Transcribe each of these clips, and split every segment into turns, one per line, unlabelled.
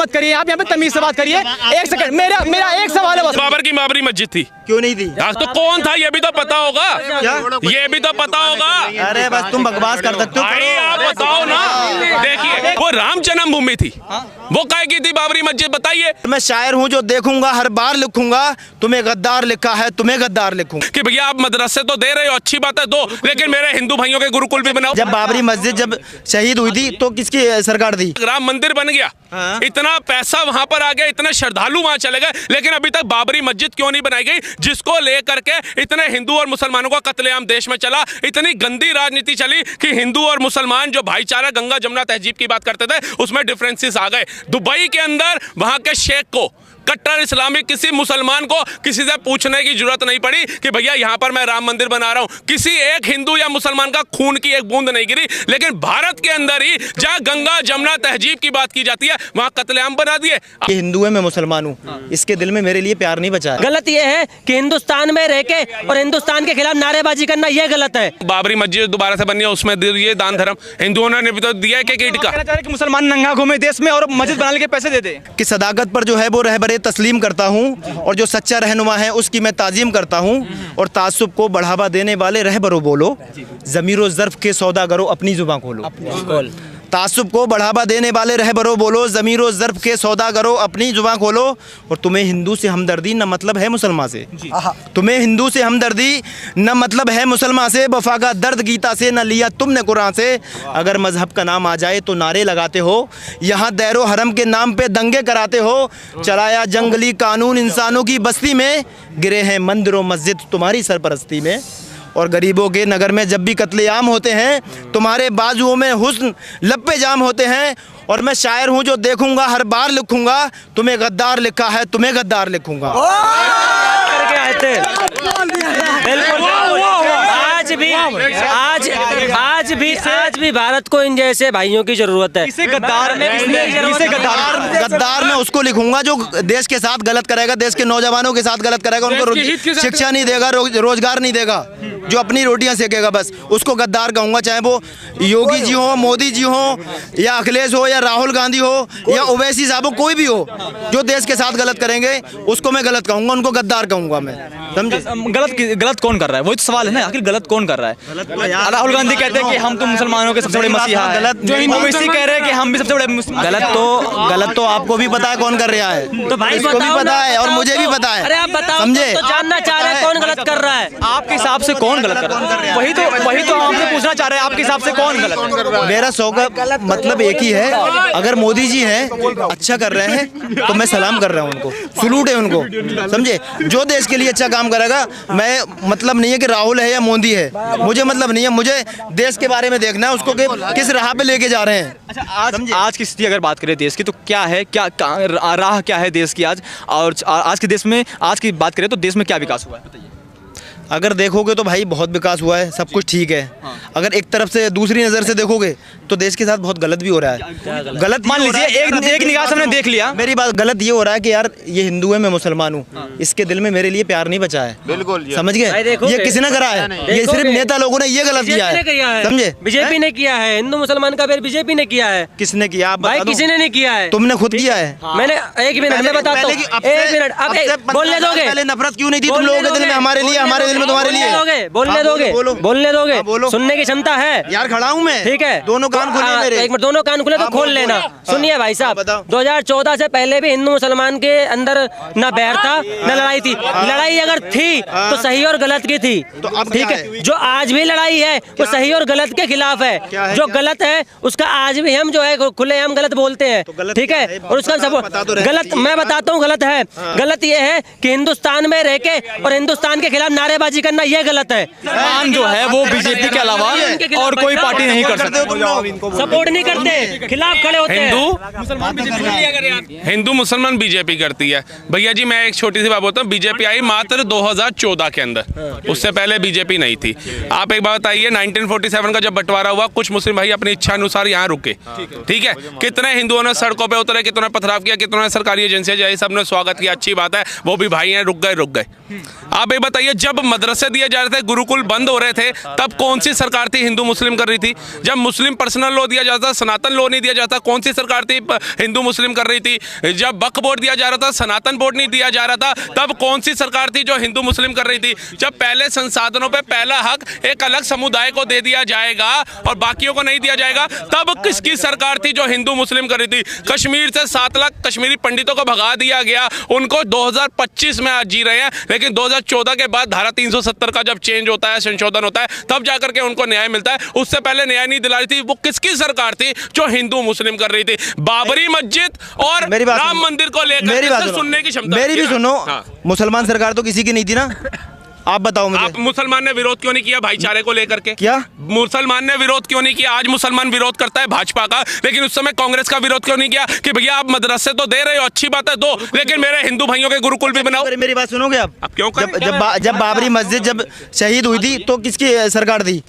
मत करिए, आप यहाँ पे तमीज से बात करिए। एक सेकंड, मेरा एक सवाल है बस।
बाबर की बाबरी मस्जिद थी,
क्यों नहीं थी?
तो कौन था ये भी तो पता होगा।
क्या?
ये भी तो पता होगा।
अरे बस तुम बकवास कर सकते हो,
भाई आप बताओ ना। देखिए वो राम जन्मभूमि थी, वो काय की थी बाबरी मस्जिद, बताइए।
मैं शायर हूँ जो देखूंगा हर बार लिखूंगा, तुम्हें गद्दार लिखा है तुम्हें गद्दार लिखूंगा।
कि भैया आप मदरसे तो दे रहे हो, अच्छी बात है दो, लेकिन मेरे हिंदू भाइयों के गुरुकुल भी बनाओ।
जब बाबरी मस्जिद जब शहीद हुई थी तो किसकी सरकार थी?
राम मंदिर बन गया, इतना पैसा वहां पर आ गया, इतने श्रद्धालु वहां चले गए, लेकिन अभी तक बाबरी मस्जिद क्यों नहीं बनाई गई, जिसको लेकर के इतने हिंदू और मुसलमानों का कत्लेआम देश में चला। इतनी गंदी राजनीति चली कि हिंदू और मुसलमान जो भाईचारा गंगा जमुना तहजीब की बात करते थे उसमें डिफरेंसेस आ गए। दुबई के अंदर वहां के शेख को, कट्टर इस्लामिक किसी मुसलमान को किसी से पूछने की जरूरत नहीं पड़ी कि भैया यहाँ पर मैं राम मंदिर बना रहा हूँ। किसी एक हिंदू या मुसलमान का खून की एक बूंद नहीं गिरी, लेकिन भारत के अंदर ही जहाँ गंगा जमुना तहजीब की बात की जाती है वहाँ कत्लेआम बना दिए।
हिंदू है मैं मुसलमान हूँ, इसके दिल में मेरे लिए प्यार नहीं बचा है।
गलत ये है कि हिंदुस्तान में रह के और हिंदुस्तान के खिलाफ नारेबाजी करना ये गलत है।
बाबरी मस्जिद दोबारा से बनी है, उसमें दिए दान धर्म, हिंदुओं ने भी तो दिया है कि ईट का।
मुसलमान नंगा घूमे देश में और मस्जिद बनाने के पैसे दे दे।
कि सदाकत पर जो है वो रहबरे तस्लीम करता हूँ और जो सच्चा रहनुमा है उसकी मैं ताजीम करता हूँ। और तासुब को बढ़ावा देने वाले रहबरो बोलो, ज़मीरो ज़र्फ़ के सौदागरों अपनी जुबान खोलो। तासुब को बढ़ावा देने वाले रहबरो बोलो, ज़मीरो ज़र्फ़ के सौदागरों अपनी जुबान खोलो। और तुम्हें हिंदू से हमदर्दी न मतलब है मुसलमान से, तुम्हें हिंदू से हमदर्दी न मतलब है मुसलमान से। वफा का दर्द गीता से न लिया तुमने कुरान से। अगर मजहब का नाम आ जाए तो नारे लगाते हो, यहाँ दैरो हरम के नाम पे दंगे कराते हो। चलाया जंगली कानून इंसानों की बस्ती में, गिरे हैं मंदिरों मस्जिद तुम्हारी सरपरस्ती में। और गरीबों के नगर में जब भी कत्लेआम होते हैं तुम्हारे बाजुओं में हुस्न लब पे जाम होते हैं। और मैं शायर हूँ जो देखूंगा हर बार लिखूंगा, तुम्हें गद्दार लिखा है तुम्हें गद्दार लिखूंगा।
आज भी भारत को इन जैसे भाइयों की जरूरत है।
गद्दार मैं उसको लिखूंगा जो देश के साथ गलत करेगा, देश के नौजवानों के साथ गलत करेगा, उनको शिक्षा नहीं देगा, रोजगार नहीं देगा, जो अपनी रोटियां सेकेगा, बस उसको गद्दार कहूंगा। चाहे वो योगी जी हो, मोदी जी हो, या अखिलेश हो, या राहुल गांधी हो, या ओवैसी साहब हो, कोई भी हो जो देश के साथ गलत करेंगे उसको मैं गलत कहूंगा, उनको गद्दार कहूंगा मैं। समझे?
गलत कौन कर रहा है, वही तो सवाल है ना, आखिर गलत कौन कर रहा है? राहुल गांधी कहते हैं कि हम तो मुसलमानों के सबसे बड़े मसीहा हैं, जो ओवैसी कह रहे हैं कि हम भी सबसे बड़े गलत तो आपको भी पता है कौन कर रहा है,
तो भाई
इसको भी पता है और मुझे भी पता है।
अरे आप बताओ,
समझे?
तो जानना चाह रहे हैं कौन गलत कर रहा है?
आपके हिसाब से कौन गलत कर रहा है? वही तो हम आपसे पूछना चाह रहे हैं, आपके हिसाब से कौन गलत कर रहा है?
मेरा सौ का मतलब एक ही है, अगर मोदी जी हैं अच्छा कर रहे हैं तो मैं सलाम कर रहा हूँ उनको, सलूट है उनको। समझे? जो देश के लिए अच्छा काम करेगा, मैं मतलब नहीं है कि राहुल है या मोदी है, मुझे मतलब नहीं है, मुझे देश के बारे में देखना है उसको कि किस राह पे लेके जा रहे हैं।
अच्छा, आज की स्थिति अगर बात करें देश की तो क्या है, क्या राह क्या है देश की आज? और आज के देश में आज की बात करें तो देश में क्या विकास हुआ है बताइए?
अगर देखोगे तो भाई बहुत विकास हुआ है, सब कुछ ठीक है। अगर एक तरफ से दूसरी नज़र से देखोगे तो देश के साथ बहुत गलत भी हो रहा है। गलत
मान लीजिए एक निगाह से हमने देख लिया,
मेरी बात गलत ये हो रहा है कि यार ये हिंदू है मैं मुसलमान हूँ, इसके दिल में मेरे लिए प्यार नहीं बचा है।
बिल्कुल
समझ गए? ये किसने करा है? ये सिर्फ नेता लोगों ने ये गलत किया है। समझे?
बीजेपी ने किया है, हिंदू मुसलमान का बीजेपी ने किया है।
किसने किया? आप
भाई किसी ने नहीं किया है,
तुमने खुद किया है।
मैंने एक मिनट में बताता हूँ, एक मिनट, अब बोलने दोगे?
पहले नफरत क्यों नहीं थी तुम लोगों के दिल में हमारे लिए, हमारे दिल में तुम्हारे लिए?
बोलने दोगे? सुनने की क्षमता है
यार, खड़ा हूँ मैं,
ठीक है,
दोनों कान खुले मेरे।
एक मिनट, दोनों कान खुले तो खोल लेना। सुनिए भाई साहब, 2014 से पहले भी हिंदू मुसलमान के अंदर न बैर था न लड़ाई थी। लड़ाई अगर थी तो सही और गलत की थी, ठीक है। जो आज भी लड़ाई है वो सही और गलत के खिलाफ है। जो गलत है उसका आज भी हम जो है खुले हम गलत बोलते हैं, ठीक है। और उसका गलत मैं बताता हूँ गलत है। गलत ये है कि हिंदुस्तान में रह के और हिंदुस्तान के खिलाफ नारेबाजी करना ये गलत है।
मुसलमान जो है वो बीजेपी के अलावा और कोई पार्टी नहीं कर सकते।
सपोर्ट नहीं करते, खिलाफ खड़े होते हैं।
हिंदू मुसलमान बीजेपी करती है। भैया जी मैं एक छोटी सी बात बोलता हूँ, बीजेपी आई मात्र 2014 के अंदर, उससे पहले बीजेपी नहीं थी। आप एक बात बताइए, 1947 का जब बंटवारा हुआ, कुछ मुस्लिम भाई अपनी इच्छा अनुसार यहाँ रुके, ठीक है, कितने हिंदुओं ने सड़कों पे उतरे, कितने पथराव किया, कितने सरकारी एजेंसियां जाई, सबने स्वागत किया, अच्छी बात है, वो भी भाई हैं, रुक गए। आप ये बताइए, जब मदरसे दिए जा रहे थे, गुरुकुल बंद हो रहे थे, तब कौन सी सरकार थी हिंदू मुस्लिम कर रही थी? जब मुस्लिम पर्सनल लॉ दिया जाता, सनातन लॉ नहीं दिया जाता, कौन सी सरकार थी हिंदू मुस्लिम कर रही थी? जब वक्फ बोर्ड दिया जा रहा था, सनातन बोर्ड नहीं दिया जा रहा था, तब कौन सी सरकार थी जो हिंदू मुस्लिम कर रही थी? जब पहले संसाधनों पे पहला हक एक अलग समुदाय को दे दिया जाएगा और बाकियों को नहीं दिया जाएगा, तब किसकी सरकार थी जो हिंदू मुस्लिम कर रही थी? कश्मीर से 7 लाख कश्मीरी पंडितों को भगा दिया गया, उनको 2025 में आज जी रहे हैं, लेकिन 2014 के बाद धारा 370 का जब चेंज होता है, संशोधन होता है, तब जाकर के उनको न्याय मिलता है। उससे पहले न्याय नहीं दिला रही थी। वो किसकी सरकार थी जो हिंदू मुस्लिम कर रही थी? बाबरी मस्जिद और राम मंदिर को लेकर सुनने की क्षमता।
मेरी भी सुनो, मुसलमान सरकार तो किसी की नहीं थी ना, आप बताओ मुझे।
आप मुसलमान ने विरोध क्यों नहीं किया भाईचारे को लेकर के?
क्या
मुसलमान ने विरोध क्यों नहीं किया? आज मुसलमान विरोध करता है भाजपा का, लेकिन उस समय कांग्रेस का विरोध क्यों नहीं किया कि भैया आप मदरसे तो दे रहे हो, अच्छी बात है, दो, लेकिन मेरे हिंदू भाइयों के गुरुकुल भी बनाओ।
मेरी बात सुनोगे आप?
क्यों?
जब बाबरी मस्जिद जब शहीद हुई थी तो किसकी सरकार थी?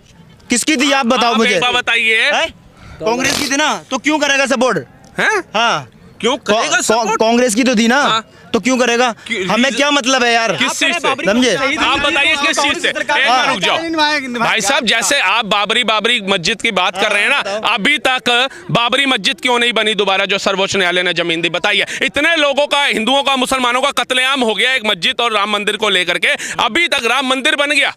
किसकी थी आप बताओ मुझे।
बताइए।
कांग्रेस की थी ना, तो क्यों करेगा सपोर्ट? हाँ,
क्यों करेगा सपोर्ट?
कांग्रेस की तो थी ना, तो क्यों करेगा? हमें क्या मतलब है यार?
किस चीज से?
समझे?
आप बताइए किस चीज से? एक बार रुक जाओ भाई साहब, जैसे आप बाबरी मस्जिद की बात कर रहे हैं ना, अभी तक बाबरी मस्जिद क्यों नहीं बनी दोबारा, जो सर्वोच्च न्यायालय ने जमीन दी? बताइए, इतने लोगों का, हिंदुओं का, मुसलमानों का कत्लेआम हो गया एक मस्जिद और राम मंदिर को लेकर के, अभी तक राम मंदिर बन गया,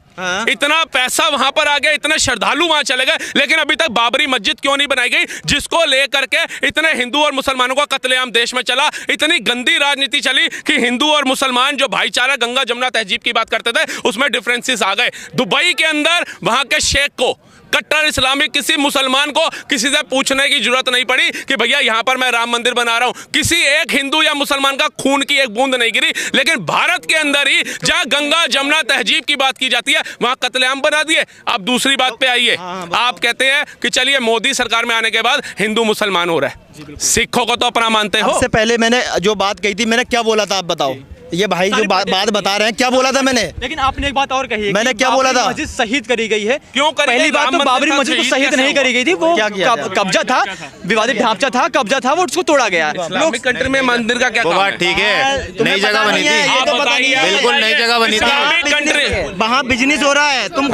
इतना पैसा वहां पर आ गया, इतने श्रद्धालु वहां चले गए, लेकिन अभी तक बाबरी मस्जिद क्यों नहीं बनाई गई, जिसको लेकर के इतने हिंदू और मुसलमानों का कत्लेआम देश में चला, इतनी गंदी राजनीति चली कि हिंदू और मुसलमान जो भाईचारा गंगा जमुना तहजीब की बात करते थे, उसमें डिफरेंसेस आ गए। दुबई के अंदर वहां के शेख को, कट्टर इस्लामिक किसी मुसलमान को किसी से पूछने की जरूरत नहीं पड़ी कि भैया यहां पर मैं राम मंदिर बना रहा हूं, किसी एक हिंदू या मुसलमान का खून की एक बूंद नहीं गिरी। लेकिन भारत के अंदर ही जहां गंगा जमुना तहजीब की बात की जाती है, वहां कत्लेआम बना दिए। अब दूसरी बात पे आइए, आप कहते हैं कि चलिए मोदी सरकार में आने के बाद हिंदू मुसलमान हो रहा है, सिखों को तो अपना मानते हो।
इससे पहले मैंने जो बात कही थी, मैंने क्या बोला था आप बताओ? ये भाई जो बात बता रहे हैं, क्या बोला था मैंने?
लेकिन आपने एक बात और कही है,
मैंने क्या बोला था?
मस्जिद शहीद करी गई है।
क्यों करी?
पहली बात तो बाबरी मस्जिद को शहीद नहीं करी गई थी, वो कब्जा था, विवादित ढांचा था, कब्जा था, वो उसको तोड़ा गया।
इस्लामिक कंट्री में मंदिर का क्या काम है?
ठीक है, नई जगह बनी थी, बिल्कुल नई जगह बनी
इस्लामिक कंट्री,
वहाँ बिजनेस हो रहा है, तुम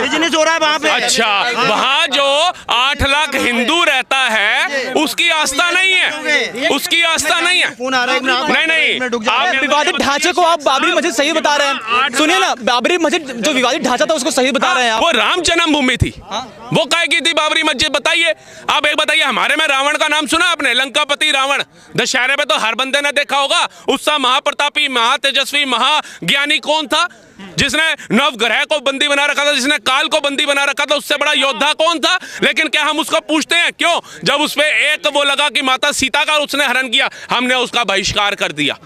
बिजनेस हो रहा है वहाँ पे।
अच्छा, वहाँ जो 8 लाख हिंदू रहता है, उसकी आस्था नहीं है, उसकी आस्था नहीं है।
फोन आ रहा है,
नहीं,
आप विवादित ढांचे को आप बाबरी मस्जिद सही बता रहे हैं। सुनिए ना, बाबरी मस्जिद जो विवादित ढांचा था उसको सही बता रहे हैं आप।
वो राम जन्मभूमि थी, वो काय की थी बाबरी मस्जिद? बताइए आप, एक बताइए, हमारे में रावण का नाम सुना आपने? लंकापति रावण, दशहरे पे तो हर बंदे ने देखा होगा। उसका महाप्रतापी, महातेजस्वी, महाज्ञानी कौन था जिसने नवग्रह को बंदी बना रखा था, जिसने काल को बंदी बना रखा था? उससे बड़ा योद्धा कौन था? लेकिन क्या हम उसको पूछते हैं? क्यों? जब उसपे एक वो लगा कि माता सीता का उसने हरण किया, हमने उसका बहिष्कार कर दिया।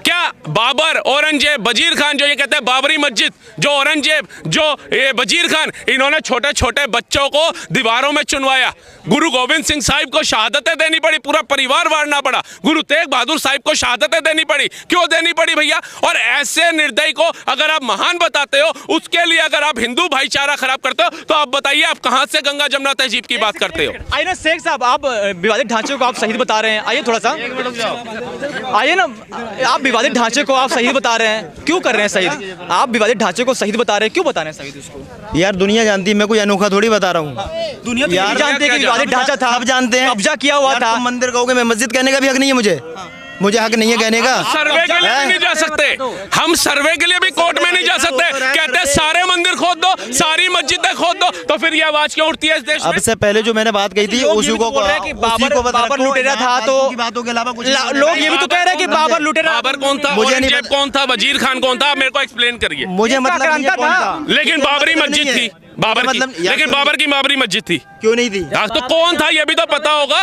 क्या बाबर, औरंगजेब, वजीर खान, जो ये कहते हैं बाबरी मस्जिद, जो औरंगजेब, जो ये वजीर खान, इन्होंने छोटे छोटे बच्चों को दीवारों में चुनवाया। गुरु गोविंद सिंह साहिब को शहादतें देनी पड़ी, पूरा परिवार वारना पड़ा। गुरु तेग बहादुर साहिब को शहादतें देनी पड़ी। क्यों देनी पड़ी भैया? और ऐसे निर्दयी को अगर आप महान बताते हो, उसके लिए अगर आप हिंदू भाईचारा खराब करते हो, तो आप बताइए आप कहां से गंगा जमुना तहजीब की बात करते हो?
आइए ना शेख साहब, आप विवादित ढांचे को आप शहीद बता रहे हैं, आइए थोड़ा सा आइए ना। आप विवादित ढांचे को आप शहीद बता रहे हैं, क्यों कर रहे हैं शहीद? आप विवादित ढांचे को शहीद बता रहे हैं, क्यों बता रहे हैं शहीद उसको?
यार दुनिया जानती है, मैं कोई अनोखा थोड़ी बता रहा हूँ।
दुनिया तो यही जानती है कि विवादित ढांचा था,
आप जानते हैं,
कब्जा किया हुआ था।
तुम मंदिर कहोगे, मैं मस्जिद कहने का भी हक नहीं है मुझे हक नहीं है कहने का।
सर्वे के लिए भी नहीं जा सकते हम, सर्वे के लिए भी कोर्ट में नहीं जा सकते। कहते हैं सारे मंदिर खोद दो, सारी मस्जिदें खोद दो, तो फिर ये आवाज क्यों उठती है इस देश में?
अब से पहले जो मैंने बात कही थी, उसी को
बाबर लुटेरा था, तो
बातों के अलावा कुछ
लोग ये भी तो कह रहे हैं कि बाबर लुटेरा।
बाबर कौन था? औरंगजेब कौन था? वजीर खान कौन था? मेरे को एक्सप्लेन करिए।
मुझे मतलब था,
लेकिन बाबरी मस्जिद थी, बाबर
मतलब
की, लेकिन बाबर की बाबरी मस्जिद थी,
क्यों नहीं थी?
तो कौन था ये भी तो पता होगा,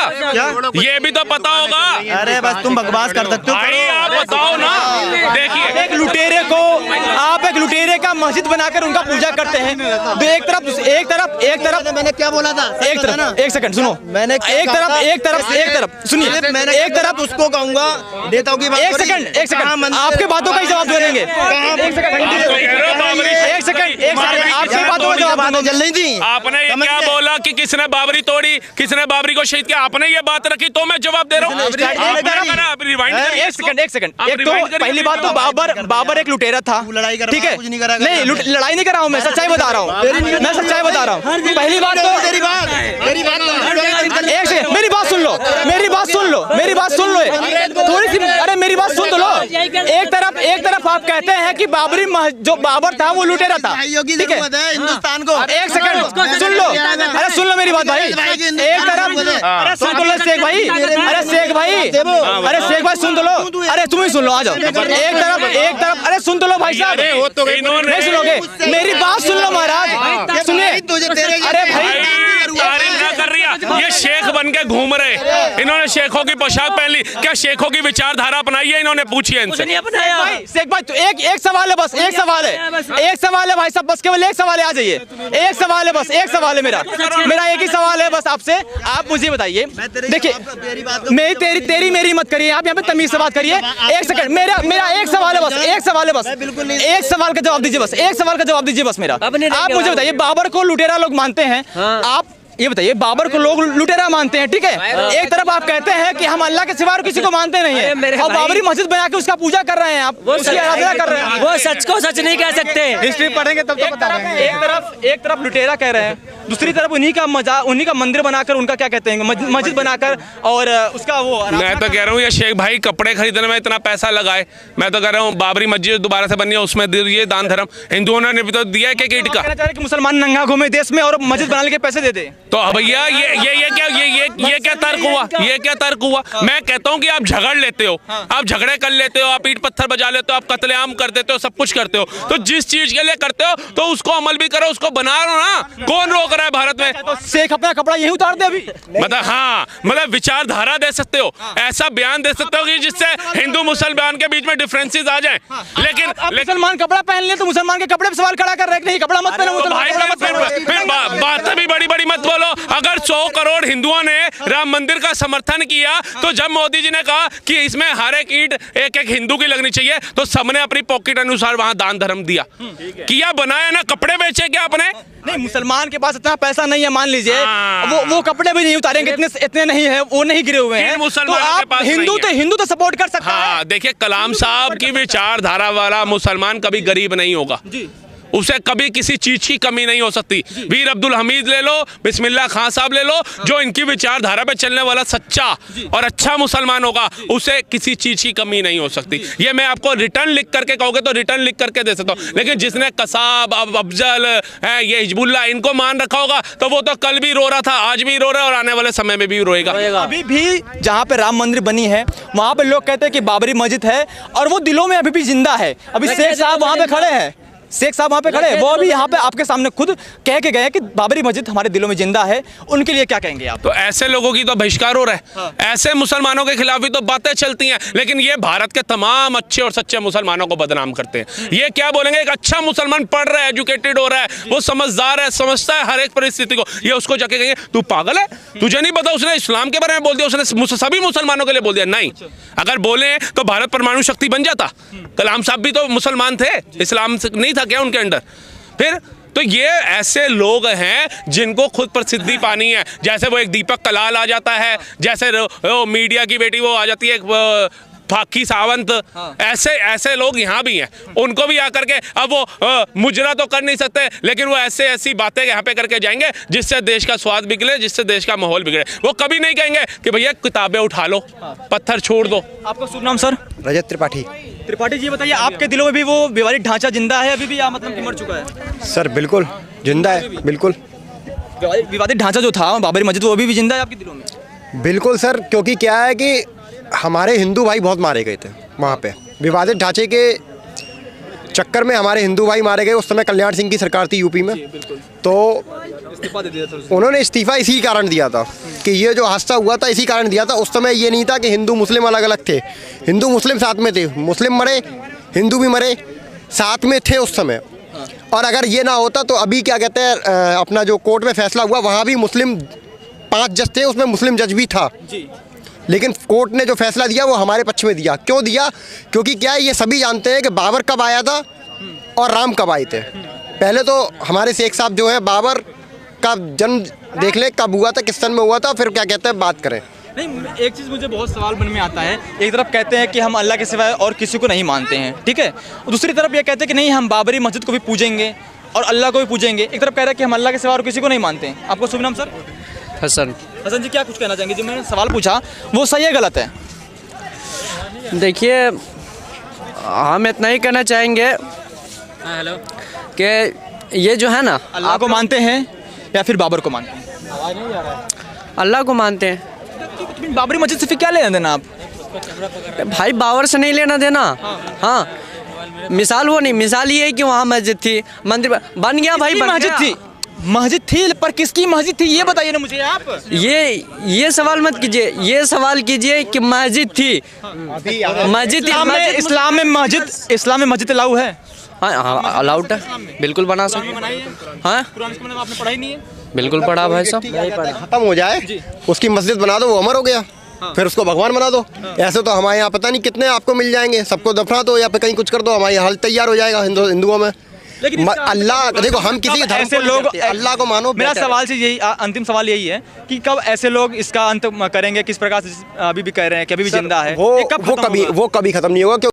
ये भी तो पता होगा।
अरे बस तुम बकवास कर सकते हो,
भाई आप बताओ ना। देखिए,
एक लुटेरे को, आप एक लुटेरे का मस्जिद बनाकर उनका पूजा करते हैं, तो एक तरफ
मैंने क्या बोला था?
एक सेकंड सुनो,
मैंने
एक तरफ सुनिए, एक तरफ
उसको कहूंगा नेताओं की बात।
एक सेकंड आपके बातों का ही जवाब दे देंगे। एक सेकंड आपकी बातों का जवाब
चल रही थी।
आपने ये क्या बोला कि किसने बाबरी तोड़ी, किसने बाबरी को शहीद किया, आपने ये बात रखी तो मैं जवाब दे रहा हूँ।
एक सेकंड एक तो पहली बात तो बाबर एक लुटेरा था, ठीक है? नहीं लड़ाई नहीं कर रहा हूँ, मैं सच्चाई बता रहा हूँ, मैं सच्चाई बता रहा हूँ। पहली बात तो एक सेकंड मेरी बात सुन लो, थोड़ी सी, अरे मेरी बात सुन तो लो। एक तरफ आप कहते हैं कि जो बाबर था वो लुटेरा था, ठीक है?
हिंदुस्तान को
एक सेकंड सुन लो, अरे सुन लो मेरी बात भाई, एक तरफ अरे सुन तो लो शेख भाई, अरे शेख भाई सुन तो लो, अरे तुम ही सुन लो, आ जाओ। एक तरफ अरे सुन तो लो भाई साहब, नहीं सुनोगे मेरी बात, सुन लो महाराज, सुनिए। अरे भाई
कर रही है, ये शेख बन के घूम रहे, इन्होंने शेखों की पोशाक पहन ली, क्या शेखों की विचारधारा अपनाई है इन्होंने? पूछिए इनसे।
शेख भाई तो एक सवाल है, बस एक सवाल है भाई साहब, बस केवल एक सवाल है, आ जाइए। एक सवाल है, बस एक सवाल है मेरा एक ही सवाल है बस आपसे, आप मुझे बताइए। देखिए मेरी मत करिए, आप यहाँ पे तमीज से बात करिए। एक सेकंड मेरा एक सवाल है, बस एक सवाल है, बस एक सवाल का जवाब दीजिए, बस एक सवाल का जवाब दीजिए बस मेरा। आप मुझे बताइए, बाबर को लुटेरा लोग मानते हैं, आप ये बताइए, बाबर को लोग लुटेरा मानते हैं, ठीक है? एक तरफ आप कहते हैं कि हम अल्लाह के सिवा किसी को मानते नहीं है, और बाबरी मस्जिद बना के उसका पूजा कर रहे हैं, आप उसकी आराधना कर रहे हैं।
वो सच को सच नहीं कह सकते,
हिस्ट्री पढ़ेंगे तब तो पता लगेगा। एक तरफ लुटेरा कह रहे हैं, दूसरी तरफ उन्हीं का मंदिर बनाकर, उनका क्या कहते हैं, मस्जिद बनाकर, और उसका वो।
मैं तो कह रहा हूँ ये शेख भाई कपड़े खरीदने में इतना पैसा लगाए, मैं तो कह रहा हूँ बाबरी मस्जिद दोबारा से बनी है, उसमें ये दान धर्म हिंदुओं ने भी तो दिया है कि ईट का।
कहना चाह रहे कि मुसलमान नंगा घूमे देश में और मस्जिद बनाने के पैसे दे दे,
तो भैया ये क्या तर्क हुआ? ये क्या तर्क हुआ? मैं कहता हूँ कि आप झगड़ लेते हो, आप झगड़े कर लेते हो, आप ईंट पत्थर बजा लेते हो, आप कत्लेआम कर देते हो, सब कुछ करते हो, तो जिस चीज के लिए करते हो तो उसको अमल भी करो, उसको बना लो ना। कौन रोक रहा है भारत में?
तो शेख अपना कपड़ा यही उतार दे अभी,
मतलब हाँ, मतलब विचारधारा दे सकते हो, ऐसा बयान दे सकते हो कि जिससे हिंदू मुसलमान के बीच में डिफरेंसेस आ जाए। लेकिन
मुसलमान कपड़ा पहन लिया तो मुसलमान के कपड़े पे सवाल खड़ा कर रहे हैं, नहीं कपड़ा मत पहनो,
फिर बातें भी बड़ी मत बोलो। अगर 100 करोड़ हिंदुओं ने राम मंदिर का समर्थन किया, तो जब मोदी जी ने कहा कि इसमें हर एक ईंट एक हिंदू की लगनी चाहिए, तो सबने अपनी पॉकेट अनुसार वहां दान धर्म दिया, किया, बनाया ना। कपड़े बेचे क्या आपने?
नहीं, मुसलमान के पास इतना पैसा नहीं है, मान लीजिए वो कपड़े भी नहीं उतारेंगे, इतने नहीं है, वो नहीं गिरे हुए हैं, तो आप हिंदू तो सपोर्ट कर सकते हैं।
देखिए, कलाम साहब की विचारधारा वाला मुसलमान कभी गरीब नहीं होगा, उसे कभी किसी चीज की कमी नहीं हो सकती। वीर अब्दुल हमीद ले लो, बिस्मिल्लाह खान साहब ले लो, जो इनकी विचारधारा पे चलने वाला सच्चा और अच्छा मुसलमान होगा, उसे किसी चीज की कमी नहीं हो सकती। ये मैं आपको रिटर्न लिख करके कहोगे तो रिटर्न लिख करके दे सकता हूँ, लेकिन जिसने कसाब, अफजल, ये हिजबुल्लाह, इनको मान रखा होगा, तो वो तो कल भी रो रहा था, आज भी रो रहा है, और आने वाले समय में भी रोएगा।
अभी भी जहाँ पे राम मंदिर बनी है, वहाँ पे लोग कहते हैं कि बाबरी मस्जिद है, और वो दिलों में अभी भी जिंदा है। अभी शेख साहब वहाँ पे खड़े हैं, वो अभी यहाँ पे आपके सामने खुद कह के गए कि बाबरी मस्जिद हमारे दिलों में जिंदा है। उनके लिए क्या कहेंगे आप?
तो ऐसे लोगों की तो बहिष्कार हो रहा है, ऐसे मुसलमानों के खिलाफ भी तो बातें चलती हैं, लेकिन ये भारत के तमाम अच्छे और सच्चे मुसलमानों को बदनाम करते हैं। ये क्या बोलेंगे? एक अच्छा मुसलमान पढ़ रहा है, एजुकेटेड हो रहा है, वो समझदार है, समझता है हर एक परिस्थिति को, ये उसको जाके कहेंगे तू पागल है, तुझे नहीं पता? उसने इस्लाम के बारे में बोल दिया, उसने सभी मुसलमानों के लिए बोल दिया। नहीं, अगर बोले तो भारत परमाणु शक्ति बन जाता। कलाम साहब भी तो मुसलमान थे, इस्लाम नहीं था क्या उनके अंदर? फिर तो ये ऐसे लोग हैं जिनको खुद प्रसिद्धि पानी है, जैसे वो एक दीपक कलाल आ जाता है, जैसे वो मीडिया की बेटी वो आ जाती है फाकी सावंत, ऐसे लोग यहाँ भी हैं। उनको भी आकर के अब वो मुजरा तो कर नहीं सकते, लेकिन वो ऐसी बातें यहाँ पे करके जाएंगे जिससे देश का स्वाद बिगड़े, जिससे देश का माहौल बिगड़े। वो कभी नहीं कहेंगे कि भैया किताबें उठा लो, पत्थर छोड़ दो।
आपका शुभ नाम सर?
रजत त्रिपाठी।
त्रिपाठी जी, बताइए आपके दिलों में भी वो विवादित ढांचा जिंदा है अभी भी, या मतलब कि मर चुका है?
सर बिल्कुल जिंदा है, बिल्कुल।
विवादित ढांचा जो था बाबरी मस्जिद, वो अभी भी जिंदा है आपके दिलों में?
बिल्कुल सर, क्योंकि क्या है कि हमारे हिंदू भाई बहुत मारे गए थे वहाँ पे, विवादित ढांचे के चक्कर में हमारे हिंदू भाई मारे गए। उस समय कल्याण सिंह की सरकार थी यूपी में, तो उन्होंने इस्तीफा इसी कारण दिया था कि ये जो हादसा हुआ था इसी कारण दिया था। उस समय ये नहीं था कि हिंदू मुस्लिम अलग अलग थे, हिंदू मुस्लिम साथ में थे, मुस्लिम मरे, हिंदू भी मरे, साथ में थे उस समय।
और अगर ये ना होता तो अभी क्या कहते हैं अपना जो कोर्ट में फैसला हुआ वहाँ भी मुस्लिम 5 जज थे, उसमें मुस्लिम जज भी था
जी।
लेकिन कोर्ट ने जो फैसला दिया वो हमारे पक्ष में दिया। क्यों दिया? क्योंकि क्या है, ये सभी जानते हैं कि बाबर कब आया था और राम कब आए थे। पहले तो हमारे शेख साहब जो है बाबर का जन्म देख ले कब हुआ था, किस सन में हुआ था, फिर क्या कहते हैं बात करें।
नहीं, एक चीज़ मुझे बहुत सवाल मन में आता है। एक तरफ कहते हैं कि हम अल्लाह के सिवाय और किसी को नहीं मानते हैं, ठीक है, और दूसरी तरफ ये कहते हैं कि नहीं हम बाबरी मस्जिद को भी पूजेंगे और अल्लाह को भी पूजेंगे। एक तरफ कह रहा है कि हम अल्लाह के सिवा और किसी को नहीं मानते हैं। आपको शुभ नाम सर?
हसन।
हसन जी, क्या कुछ कहना चाहेंगे? जो मैंने सवाल पूछा वो सही है गलत है?
देखिए, हम इतना ही कहना चाहेंगे कि ये जो है ना,
अल्लाह को मानते हैं या फिर बाबर को मानते हैं?
अल्लाह को मानते हैं।
बाबरी मस्जिद से फिर क्या लेना देना आप?
भाई बाबर से नहीं लेना देना। हाँ, मिसाल वो नहीं, मिसाल ये है कि वहाँ मस्जिद थी, मंदिर बन गया भाई, बन
मस्जिद थी, मस्जिद थी, पर किसकी मस्जिद थी ये बताइए ना मुझे आप।
ये सवाल मत कीजिए, ये सवाल कीजिए कि मस्जिद थी, मस्जिद
इस्लाम में मस्जिद अलाउ है?
हाँ, अलाउड है, बिल्कुल बना सकते। हाँ,
आपने पढ़ा ही नहीं है?
बिल्कुल पढ़ा भाई साहब।
खत्म हो जाए उसकी मस्जिद बना दो, वो अमर हो गया, फिर उसको भगवान बना दो। ऐसे तो हमारे यहाँ पता नहीं कितने आपको मिल जाएंगे, सबको दफना दो या फिर कहीं कुछ कर दो, हमारी हाल तैयार हो जाएगा हिंदुओं में।
लेकिन
अल्लाह देखो, हम किसी धर्म
ऐसे लोग
अल्लाह को मानो।
मेरा सवाल से यही अंतिम सवाल यही है कि कब ऐसे लोग इसका अंत करेंगे? किस प्रकार से अभी भी कह रहे हैं कि अभी भी जिंदा है,
वो कभी खत्म नहीं होगा।